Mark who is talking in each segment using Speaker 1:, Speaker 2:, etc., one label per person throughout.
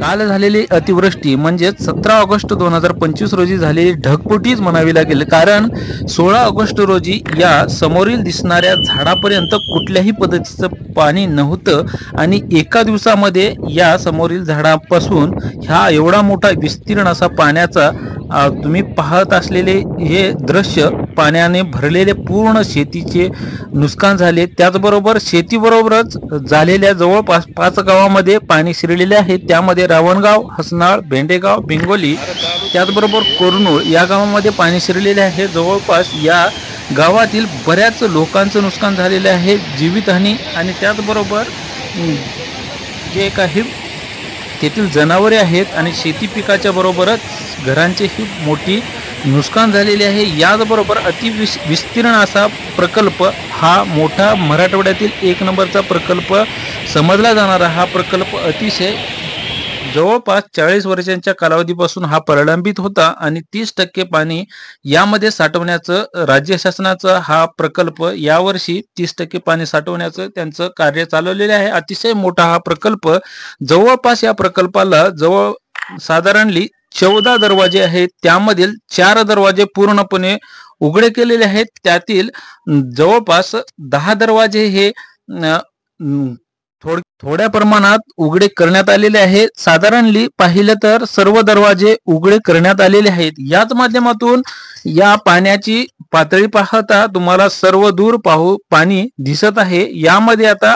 Speaker 1: काल झालेली अतिवृष्टी म्हणजे 17 ऑगस्ट 2025 रोजी झालेली ढगफुटीच म्हणावी लागेल, कारण 16 ऑगस्ट रोजी या समोरील दिसणाऱ्या झाडापर्यंत कुठल्याही पद्धतीचं पाणी नव्हतं आणि एका दिवसामध्ये या समोरील झाडापासून ह्या एवढा मोठा विस्तीर्ण असा पाण्याचा तुम्ही पाहत असलेले हे दृश्य, पाण्याने भरलेले पूर्ण शेतीचे नुकसान झाले। त्याचबरोबर शेतीबरोबरच झालेल्या जवळपास 5 गावामध्ये पाणी शिरलेले आहे। त्यामध्ये रावणगाव, हसनाळ, भेंडेगाव, बिंगोली, त्याचबरोबर कोरनूळ या गावामध्ये पाणी शिरलेले आहे। जवळपास या गावातील बऱ्याच लोकांचं नुकसान झालेले आहे, जीवितहानी आणि त्याचबरोबर जे काही तेथील जनावरे आहेत आणि शेती पिकाच्या बरोबरच घरांचेही मोठी नुकसान झालेले आहे। याचबरोबर विस्तीर्ण असा प्रकल्प, हा मोठा मराठवाड्यातील 1 नंबरचा प्रकल्प समजला जाणारा हा प्रकल्प अतिशय जवळपास 40 वर्षांच्या कालावधीपासून हा प्रलंबित होता आणि 30% पाणी यामध्ये साठवण्याचं राज्य शासनाचा हा प्रकल्प यावर्षी 30% पाणी साठवण्याचं त्यांचं कार्य चालवलेले आहे। अतिशय मोठा हा प्रकल्प, जवळपास या प्रकल्पाला साधारणली 14 दरवाजे आहेत। त्यामधील 4 दरवाजे पूर्णपणे उघडे केलेले आहेत। त्यातील जवळपास 10 दरवाजे हे थोड्या प्रमाणात उघडे करण्यात आलेले आहे। साधारणली पाहिलं तर सर्व दरवाजे उघडे करण्यात आलेले आहेत। याच माध्यमातून या पाण्याची पातळी पाहता तुम्हाला सर्व दूर पाणी दिसत आहे। यामध्ये आता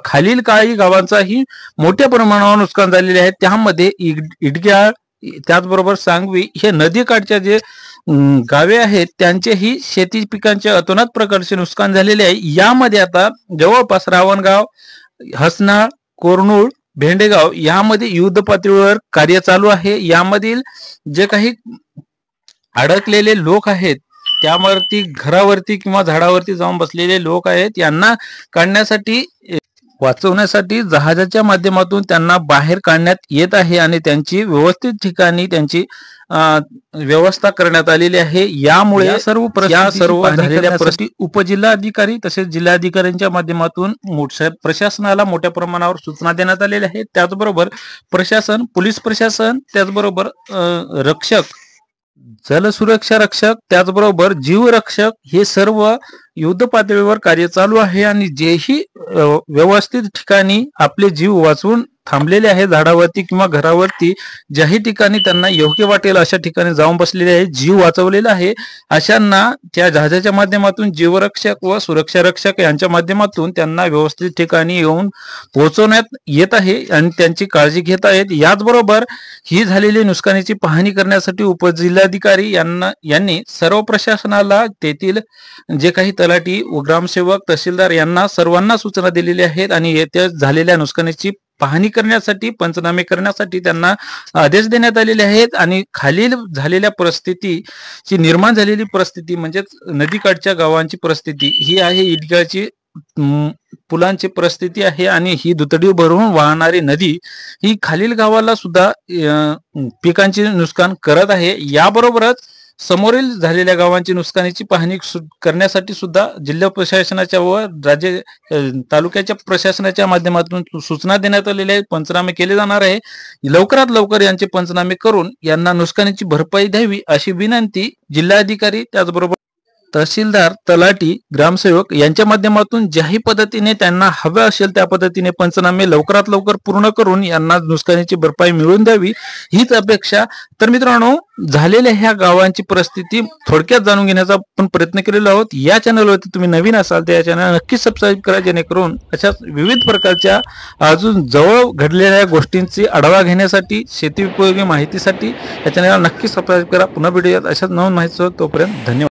Speaker 1: खालील काही गावांचाही मोठ्या प्रमाणावर नुकसान झालेले आहे। त्यामध्ये इडग्याळ, त्याचबरोबर सांगवी हे नदीकाठच्या जे गावे आहेत त्यांचेही शेती पिकांचे अतोनात प्रकारचे नुकसान झालेले आहे। यामध्ये आता जवळपास रावणगाव, हसनाळ, कोरनूळ, भेंडेगाव यामध्ये युद्ध पातळीवर कार्य चालू आहे। यामधील जे काही अडकलेले लोक आहेत, त्यावरती घरावरती किंवा झाडावरती जाऊन बसलेले लोक आहेत, यांना काढण्यासाठी, वाचवण्यासाठी जहाजाच्या माध्यमातून त्यांना बाहेर काढण्यात येत आहे आणि त्यांची व्यवस्थित ठिकाणी त्यांची व्यवस्था करण्यात आलेली आहे। यामुळे या सर्व झालेल्या परिस्थिती उपजिल्हाधिकारी तसेच जिल्हाधिकाऱ्यांच्या माध्यमातून प्रशासनाला मोठ्या प्रमाणावर सूचना देण्यात आलेल्या आहेत। त्याचबरोबर प्रशासन, पोलीस प्रशासन, त्याचबरोबर रक्षक, जलसुरक्षा रक्षक, त्याचबरोबर जीवरक्षक हे सर्व युद्ध पातळीवर कार्य चालू आहे आणि जेही व्यवस्थित ठिकाणी आपले जीव वाचवून थांबलेले आहे, झाडावरती किंवा घरावरती ज्याही ठिकाणी त्यांना योग्य वाटेल अशा ठिकाणी जाऊन बसलेले आहे, जीव वाचवलेला आहे, अशांना त्या जहाजाच्या माध्यमातून जीवरक्षक व सुरक्षा रक्षक यांच्या माध्यमातून त्यांना व्यवस्थित ठिकाणी येऊन पोहोचवण्यात येत आहे आणि त्यांची काळजी घेत आहेत। याचबरोबर ही झालेली नुकसानीची पाहणी करण्यासाठी उपजिल्हाधिकारी यांनी सर्व प्रशासनाला, तेथील जे काही तलाठी व ग्रामसेवक, तहसीलदार यांना सर्वांना सूचना दिलेल्या आहेत आणि येत्या झालेल्या नुकसानीची पाहणी करण्यासाठी, पंचनामे करण्यासाठी त्यांना आदेश देण्यात आलेले आहेत। आणि खालील झालेल्या परिस्थितीची, निर्माण झालेली परिस्थिती म्हणजे नदीकाठच्या गावांची परिस्थिती ही आहे, इडग्याची पुलांची परिस्थिती आहे आणि ही दुतडी भरून वाहणारी नदी ही खालील गावाला सुद्धा पिकांचे नुकसान करत आहे। याबरोबरच समोरील झालेल्या गावांची नुकसानीची पाहणी करण्यासाठी सुद्धा जिल्हा प्रशासनाच्या व राज्य तालुक्याच्या प्रशासनाच्या माध्यमातून सूचना देण्यात आलेल्या आहेत। पंचनामे केले जाणार आहे। लवकरात लवकर यांचे पंचनामे करून यांना नुकसानीची भरपाई द्यावी अशी विनंती जिल्हाधिकारी, त्याचबरोबर तहसीलदार, तलाठी, ग्रामसेवक यांच्या माध्यमातून ज्याही पद्धतीने त्यांना हवे असेल त्या पद्धतीने पंचनामे लवकरात लवकर पूर्ण करून यांना नुकसानीची भरपाई मिळवून द्यावी हीच अपेक्षा। तर मित्रांनो, झालेल्या ह्या गावांची परिस्थिती थोडक्यात जाणून घेण्याचा आपण प्रयत्न केलेला आहोत। या चॅनलवरती तुम्ही नवीन असाल तर या चॅनल नक्कीच सबस्क्राईब करा, जेणेकरून अशा विविध प्रकारच्या अजून जवळ घडलेल्या गोष्टींची आढावा घेण्यासाठी, शेती उपयोगी माहितीसाठी या चॅनलला नक्कीच सबस्क्राईब करा। पुन्हा भेटूयात अशाच नवीन माहितीसोबत, तोपर्यंत धन्यवाद।